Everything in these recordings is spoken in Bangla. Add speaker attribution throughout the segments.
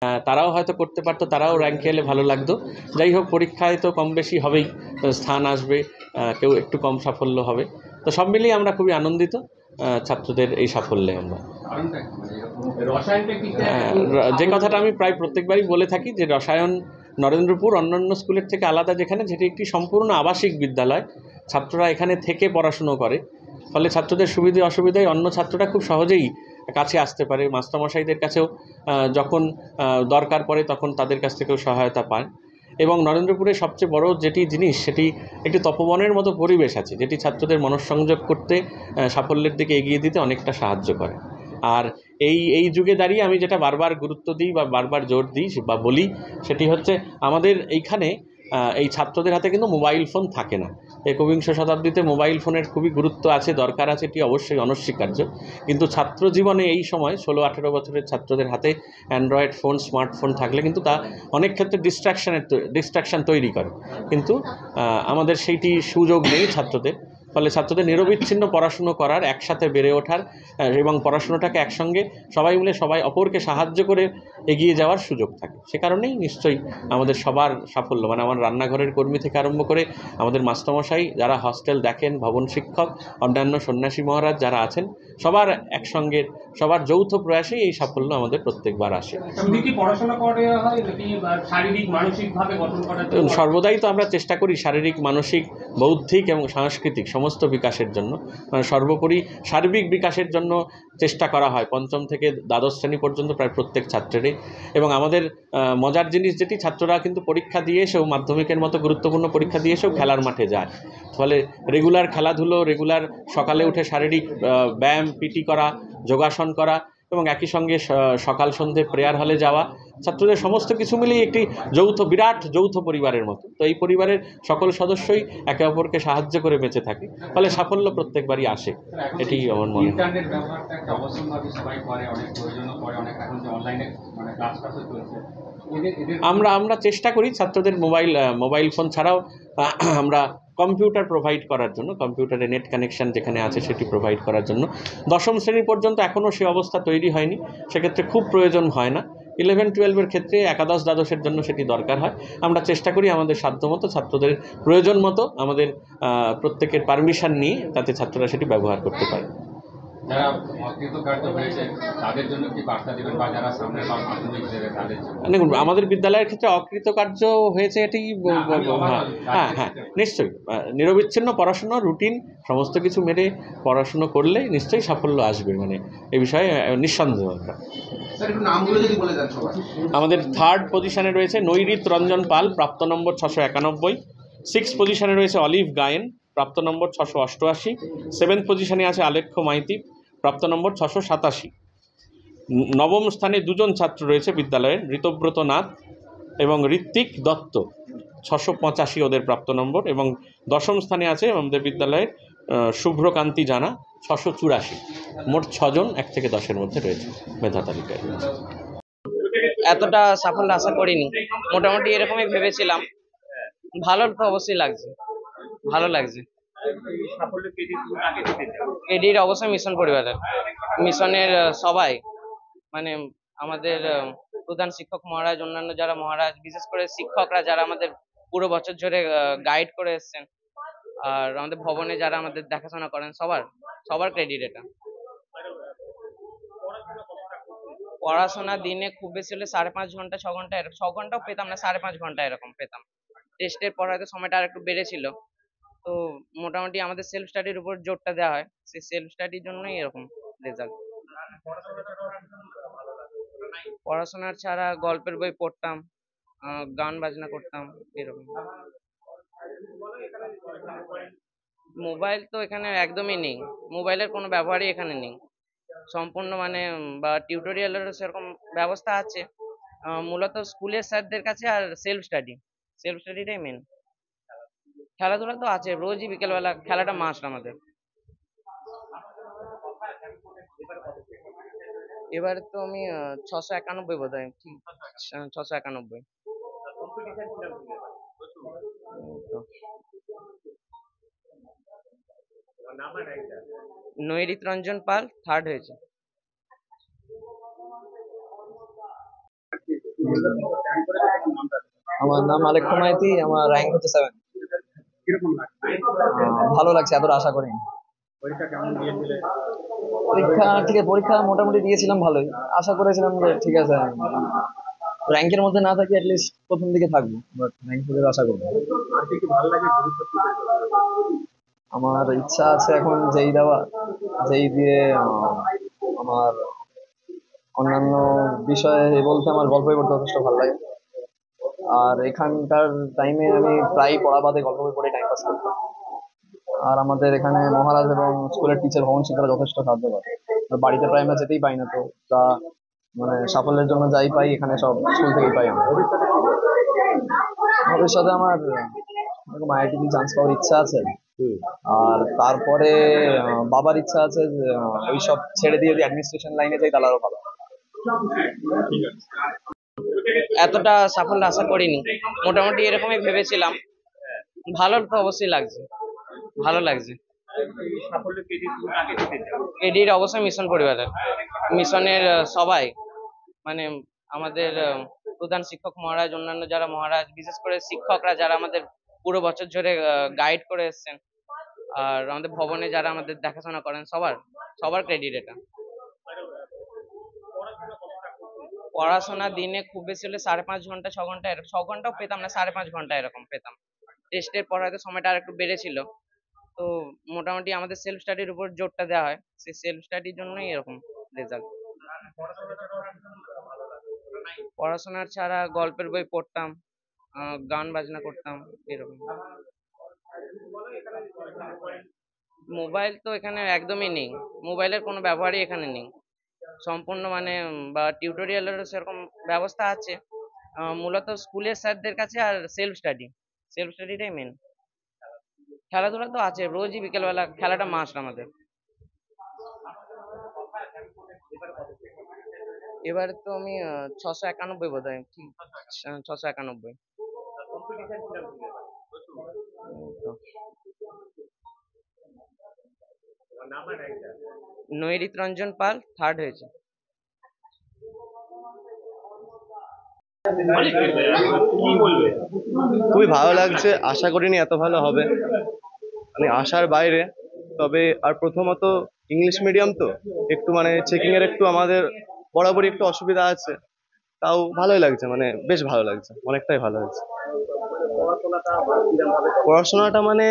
Speaker 1: তারাও হয়তো করতে পারতো, তারাও র্যাঙ্কে এলে ভালো লাগতো। যাই হোক, পরীক্ষায় তো কম বেশি হবেই, স্থান আসবে, কেউ একটু কম সাফল্য হবে। তো সব মিলিয়ে আমরা খুবই আনন্দিত ছাত্রদের এই সাফল্যে। আমরা যে কথাটা আমি প্রায় প্রত্যেকবারই বলে থাকি যে রসায়ন নরেন্দ্রপুর অন্যান্য স্কুলের থেকে আলাদা, যেটি একটি সম্পূর্ণ আবাসিক বিদ্যালয়। ছাত্ররা এখানে থেকে পড়াশুনো করে, ফলে ছাত্রদের সুবিধে অসুবিধায় অন্য ছাত্ররা খুব সহজেই কাছে আসতে পারে। মাস্টারমশাইদের কাছেও যখন দরকার পড়ে তখন তাদের কাছ থেকেও সহায়তা পায়। এবং নরেন্দ্রপুরের সবচেয়ে বড় যেটি জিনিস, সেটি একটি তপবনের মতো পরিবেশ আছে, যেটি ছাত্রদের মনঃসংযোগ করতে, সাফল্যের দিকে এগিয়ে দিতে অনেকটা সাহায্য করে। আর এই যুগে দাঁড়িয়ে আমি যেটা বারবার গুরুত্ব দিই বা বারবার জোর দিই বা বলি, সেটি হচ্ছে আমাদের এইখানে এই ছাত্রদের হাতে কিন্তু মোবাইল ফোন থাকে না। একবিংশ শতাব্দীতে মোবাইল ফোনের খুবই গুরুত্ব আছে, দরকার আছে, এটি অবশ্যই অনস্বীকার্য। কিন্তু ছাত্র জীবনে এই সময় 16-18 বছরের ছাত্রদের হাতে অ্যান্ড্রয়েড ফোন, স্মার্টফোন থাকলে কিন্তু তা অনেক ক্ষেত্রে ডিস্ট্রাকশান তৈরি করে। কিন্তু আমাদের সেইটি সুযোগ নেই ছাত্রদের। ফলে ছাত্রদের নিরবিচ্ছিন্ন পড়াশুনো করার, একসাথে বেড়ে ওঠার এবং পড়াশুনোটাকে একসঙ্গে সবাই মিলে সবাই অপরকে সাহায্য করে এগিয়ে যাওয়ার সুযোগ থাকে। সে কারণেই নিশ্চয়ই আমাদের সবার সাফল্য, মানে আমার রান্নাঘরের কর্মী থেকে আরম্ভ করে আমাদের মাস্টারমশাই যারা হস্টেল দেখেন, ভবন শিক্ষক, অন্যান্য সন্ন্যাসী মহারাজ যারা আছেন, সবার একসঙ্গে, সবার যৌথ প্রয়াসেই এই সাফল্য আমাদের প্রত্যেকবার আসে। সর্বদাই তো আমরা চেষ্টা করি শারীরিক, মানসিক, বৌদ্ধিক এবং সাংস্কৃতিক সমস্ত বিকাশের জন্য, সর্বোপরি সার্বিক বিকাশের জন্য চেষ্টা করা হয় পঞ্চম থেকে দ্বাদশ শ্রেণী পর্যন্ত প্রায় প্রত্যেক ছাত্রেরই। এবং আমাদের মজার জিনিস যেটি, ছাত্ররা কিন্তু পরীক্ষা দিয়ে এসেও, মাধ্যমিকের মতো গুরুত্বপূর্ণ পরীক্ষা দিয়ে এসেও খেলার মাঠে যায়। ফলে রেগুলার খেলাধুলো, রেগুলার সকালে উঠে শারীরিক ব্যায়াম, পিটি করা, যোগাসন করা এবং একই সঙ্গে সকাল সন্ধে প্রেয়ার হলে যাওয়া, ছাত্রদের সমস্ত কিছু মিলিয়ে একটি বিরাট যৌথ পরিবারের মতো। তো এই পরিবারের সকল সদস্যই একে অপরকে সাহায্য করে বেঁচে থাকে, ফলে সাফল্য প্রত্যেকবারই আসে, এটি আমার মনে হয়। আমরা চেষ্টা করি ছাত্রদের মোবাইল ফোন ছাড়াও আমরা কম্পিউটার প্রোভাইড করার জন্য, কম্পিউটারে নেট কানেকশান যেখানে আছে সেটি প্রোভাইড করার জন্য। দশম শ্রেণী পর্যন্ত এখনও সে অবস্থা তৈরি হয়নি, সেক্ষেত্রে খুব প্রয়োজন হয় না। 11-12 ক্ষেত্রে, একাদশ দ্বাদশের জন্য সেটি দরকার হয়। আমরা চেষ্টা করি আমাদের সাধ্যমতো, ছাত্রদের প্রয়োজন মতো, আমাদের প্রত্যেকের পারমিশন নিয়ে তাতে ছাত্ররা সেটি ব্যবহার করতে পারে। যারা অকৃতকার্য হয়েছে তাদের জন্য কি বার্তা দেবেন, বা যারা সামনে মাধ্যমিক দেবে তাদের জন্য? দেখুন, আমাদের বিদ্যালয়ের ক্ষেত্রে অকৃতকার্য হয়েছে এটি, হ্যাঁ নিশ্চয়ই, নিরবিচ্ছিন্ন পড়াশুনো, রুটিন সমস্ত কিছু মেরে পড়াশুনো করলে নিশ্চয়ই সাফল্য আসবে, মানে এ বিষয়ে নিঃসন্দেহ। আমাদের 3rd পজিশনে রয়েছে নৈরিত রঞ্জন পাল, প্রাপ্ত নম্বর 691। 6th পজিশনে রয়েছে অলিভ গায়েন, প্রাপ্ত নম্বর 688। 7th পজিশনে আছে আলেখ্য মাইতি, প্রাপ্ত নম্বর 687। নবম স্থানে 2জন ছাত্র রয়েছে বিদ্যালয়ের, ঋতব্রত নাথ এবং ঋত্বিক দত্ত, 685 ওদের প্রাপ্ত নম্বর। এবং দশম স্থানে আছে আমাদের বিদ্যালয়ের শুভ্রকান্তি জানা, 684। মোট 6জন 1 থেকে 10-এর মধ্যে রয়েছে মেধা তালিকায়।
Speaker 2: এতটা সাফল্য আশা করিনি, মোটামুটি এরকমই ভেবেছিলাম। ভালো তো অবশ্যই লাগছে, ভালো লাগছে। ক্রেডিট অবশ্যই মিশন পরিবারের, মিশনের সবাই, মানে আমাদের প্রধান শিক্ষক মহারাজ, অন্যান্য যারা মহারাজ, বিশেষ করে শিক্ষকরা যারা আমাদের পুরো বছর ধরে গাইড করে এসছেন, আর আমাদের ভবনে যারা আমাদের দেখাশোনা করেন, সবার ক্রেডিট এটা। পড়াশোনা দিনে খুব বেশি হলে 5.5 ঘন্টা, 6 ঘন্টা, 6 ঘন্টাও পেতাম না, 5.5 ঘন্টা এরকম পেতাম। টেস্টের পর হয়তো সময়টা আর একটু বেড়েছিল। তো মোটামুটি আমাদের সেলফ স্টাডির উপর জোরটা দেওয়া হয়, সেই সেলফ স্টাডির জন্যই এরকম রেজাল্ট। পড়াশোনা ছাড়া গল্পের বই পড়তাম, গান বাজনা করতাম, এরকম। মোবাইল তো এখানে একদমই নেই, মোবাইলের কোনো ব্যবহারই এখানে নেই সম্পূর্ণ, মানে বা টিউটোরিয়ালেরও সেরকম ব্যবস্থা আছে, মূলত স্কুলের স্যারদের কাছে। আর সেলফ স্টাডিটাই মেন। খেলাধুলা তো আছে, রোজই বিকেলবেলা খেলাটা মাস্ট আমাদের। এবারে তো আমি 691 বোধ হয়, ঠিক 691। নৈরিত রঞ্জন পাল 3rd হয়েছে।
Speaker 3: আমার নাম আলেক্ষ মাইতি, আমার র্যাঙ্ক হচ্ছে 7। ভালো লাগছে, এতটা আশা করিনি। পরীক্ষা মোটামুটি দিয়েছিলাম ভালোই। আশা করেছিলাম যে ঠিক আছে, র্যাঙ্কের মধ্যে না থাকি অ্যাটলিস্ট প্রথম দিকে থাকবো, বাট র্যাঙ্ক থেকে আশা করবো। আমার ইচ্ছা আছে এখন যেই দেওয়া, যেই দিয়ে আমার অন্যান্য বিষয়ে বলতে আমার গল্প বই পড়তে যথেষ্ট ভালো লাগে। আর এখানকার টাইমে আমি প্রায় পড়া বাদে গল্প বই পড়ে টাইম পাস করতাম। আর আমাদের এখানে মহারাজ এবং স্কুলের টিচার ভবন শিক্ষারা যথেষ্ট সাহায্য করে। আর বাড়িতে প্রায় আমরা যেতেই পাই না, তো তা মানে সাফল্যের জন্য যাই পাই এখানে সব স্কুল থেকেই পাই। আমরা ভবিষ্যতে আমার এরকম আইআইটি চান্স পাওয়ার ইচ্ছা আছে। আর তারপরে বাবার ইচ্ছা আছে যে ওইসব ছেড়ে দিয়ে যদি অ্যাডমিনিস্ট্রেশন লাইনে যাই তাহলে আরো ভালো।
Speaker 2: এতটা সাফল্য আশা করিনি, মোটামুটি এরকমই ভেবেছিলাম। ভালো তো অবশ্যই লাগছে, ভালো লাগছে। ক্রেডিট অবশ্যই মিশন পরিবারের, মিশনের সবাই, মানে আমাদের প্রধান শিক্ষক মহারাজ, অন্যান্য যারা মহারাজ, বিশেষ করে শিক্ষকরা যারা আমাদের পুরো বছর ধরে গাইড করে এসছেন, আর আমাদের ভবনে যারা আমাদের দেখাশোনা করেন, সবার সবার ক্রেডিট এটা। পড়াশোনা দিনে খুব বেশি হলে 5.5 ঘন্টা 6 ঘন্টা, 6 ঘন্টাও পেতাম না, 5.5 ঘন্টা এরকম পেতাম। টেস্টের পর হয়তো সময়টা আর একটু বেড়েছিল। তো মোটামুটি আমাদের সেলফ স্টাডির উপর জোরটা দেওয়া হয়, সেই সেলফ স্টাডির জন্যই এরকম রেজাল্ট। পড়াশোনার ছাড়া গল্পের বই পড়তাম, গান বাজনা করতাম, এরকম। মোবাইল তো এখানে একদমই নেই, মোবাইলের কোনো ব্যবহারই এখানে নেই। সম্পূর্ণ মানে বা টিউটোরিয়ালেরও সেরকম ব্যবস্থা আছে, মূলত স্কুলের স্যারদের কাছে, আর সেলফ স্টাডিটাই মেন। খেলাধুলা তো আছে, রোজই বিকেলবেলা খেলাটা মাস্ট আমাদের। এবার তো আমি 691 বোধ হয়, ঠিক 691। নৈরিত রঞ্জন পাল 3rd হয়েছে।
Speaker 4: খুবই ভালো লাগছে, আশা করিনি এত ভালো হবে, মানে আশার বাইরে। তবে আর প্রথমত ইংলিশ মিডিয়াম তো একটু মানে চেকিং এর একটু আমাদের বরাবরই একটু অসুবিধা আছে, তাও ভালোই লাগছে, মানে বেশ ভালো লাগছে, অনেকটাই ভালো লাগছে। পড়াশোনাটা মানে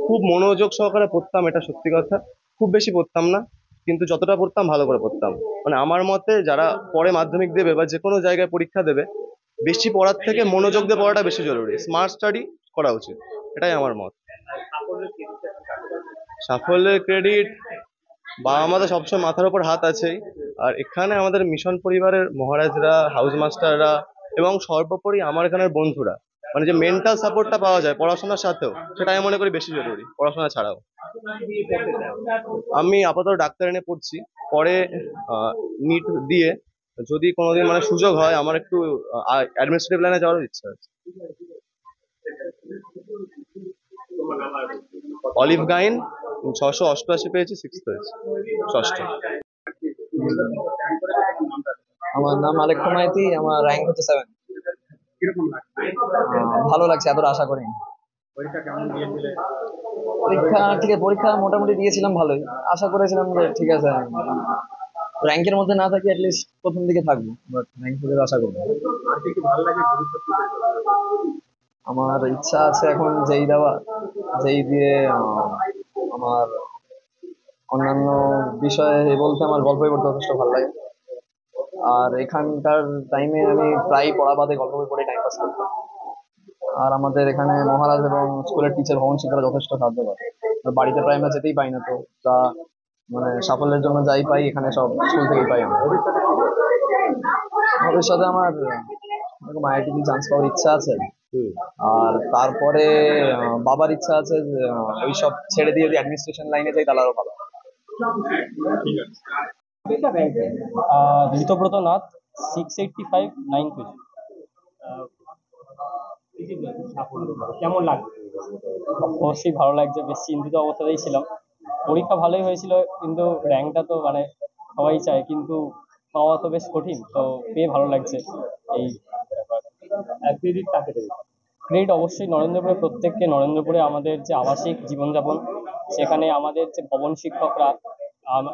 Speaker 4: খুব মনোযোগ সহকারে পড়তাম, এটা সত্যি কথা। খুব বেশি পড়তাম না, কিন্তু যতটা পড়তাম ভালো করে পড়তাম। মানে আমার মতে যারা পরে মাধ্যমিক দেবে বা যে কোনো জায়গায় পরীক্ষা দেবে, বেশি পড়ার থেকে মনোযোগ দিয়ে পড়াটা বেশি জরুরি, স্মার্ট স্টাডি করা উচিত, এটাই আমার মত। সাফল্যের ক্রেডিট বাবা মা তো সবসময় মাথার উপর হাত আছেই, আর এখানে আমাদের মিশন পরিবারের মহারাজরা, হাউস মাস্টাররা এবং সর্বোপরি আমার এখানের বন্ধুরা, মানে যে মেন্টাল সাপোর্টটা পাওয়া যায় পড়াশোনার সাথেও, সেটা আমি মনে করি বেশি জরুরি পড়াশোনা ছাড়াও। আমি আপাতত ডাক্তার এনে পড়ছি, পরে নিট দিয়ে যদি কোনোদিন মানে সুযোগ হয় আমার একটু অ্যাডমিনিস্ট্রেটিভ লাইনে যাওয়ার ইচ্ছা আছে। অলিভ গাইন 688 পেয়েছি, 6th হয়েছে, 6ষ্ঠ।
Speaker 3: আমার নাম আলেক্ষ মাইতি, আমার র্যাঙ্ক হচ্ছে 7। ভালো লাগছে, এতটা আশা করিনি। পরীক্ষা মোটামুটি দিয়েছিলাম ভালোই। আশা করেছিলাম যে ঠিক আছে, র্যাঙ্কের মধ্যে না থাকি অ্যাটলিস্ট প্রথম দিকে থাকবো, বাট র্যাঙ্ক থেকে আশা করবো। আমার ইচ্ছা আছে এখন যেই দেওয়া, যেই দিয়ে আমার অন্যান্য বিষয়ে বলতে আমার গল্প বই পড়তে যথেষ্ট ভালো লাগে। আর এখানকার টাইমে আমি প্রায় পড়া বাদে গল্প বই পড়ে টাইম পাস করতাম। আর আমাদের এখানে মহারাজ এবং স্কুলের টিচার ভবন শিক্ষারা যথেষ্ট সাহায্য করে। আর বাড়িতে প্রায় আমরা যেতেই পাই না, তো তা মানে সাফল্যের জন্য যাই পাই এখানে সব স্কুল থেকেই পাই। আমরা ভবিষ্যতে আমার এরকম আইআইটি চান্স পাওয়ার ইচ্ছা আছে। আর তারপরে বাবার ইচ্ছা আছে যে ওইসব ছেড়ে দিয়ে যদি অ্যাডমিনিস্ট্রেশন লাইনে যাই তাহলে আরো ভালো।
Speaker 5: ঋতব্রত নাথ 685 9th হয়েছে।
Speaker 6: কেমন লাগছে?
Speaker 5: অবশ্যই ভালো লাগছে, বেশ চিন্তিত অবস্থাতেই ছিলাম। পরীক্ষা ভালোই হয়েছিল, কিন্তু র্যাঙ্কটা তো মানে সবাই চায়, কিন্তু পাওয়া তো বেশ কঠিন, তো পেয়ে ভালো লাগছে। এই
Speaker 6: ক্রেডিট কাকে দেবে?
Speaker 5: ক্রেডিট অবশ্যই নরেন্দ্রপুরে প্রত্যেককে। নরেন্দ্রপুরে আমাদের যে আবাসিক জীবনযাপন, সেখানে আমাদের যে ভবন শিক্ষকরা,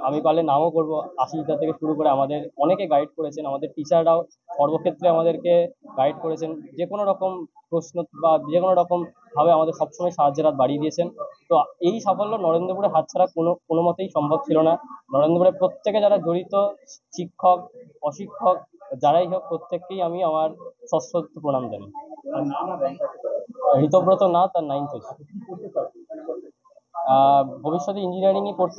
Speaker 5: আমি পারলে নামও করবো, আশিসদা থেকে শুরু করে আমাদের অনেকে গাইড করেছেন। আমাদের টিচাররাও সর্বক্ষেত্রে আমাদেরকে গাইড করেছেন, যে কোনো রকম প্রশ্ন বা যে কোনো রকম ভাবে আমাদের সবসময় সাহায্যের হাত বাড়িয়ে দিয়েছেন। তো এই সাফল্য নরেন্দ্রপুরে হাতছাড়া কোনো মতেই সম্ভব ছিল না। নরেন্দ্রপুরে প্রত্যেকে যারা জড়িত, শিক্ষক, অশিক্ষক, যারাই হোক, প্রত্যেককেই আমি আমার সশ্রদ্ধ প্রণাম জানাই।
Speaker 6: আর নাম আর rank আছে?
Speaker 5: ঋতব্রত নাথ, আর 9th হয়েছে। ভবিষ্যতে ইঞ্জিনিয়ারিংই করতে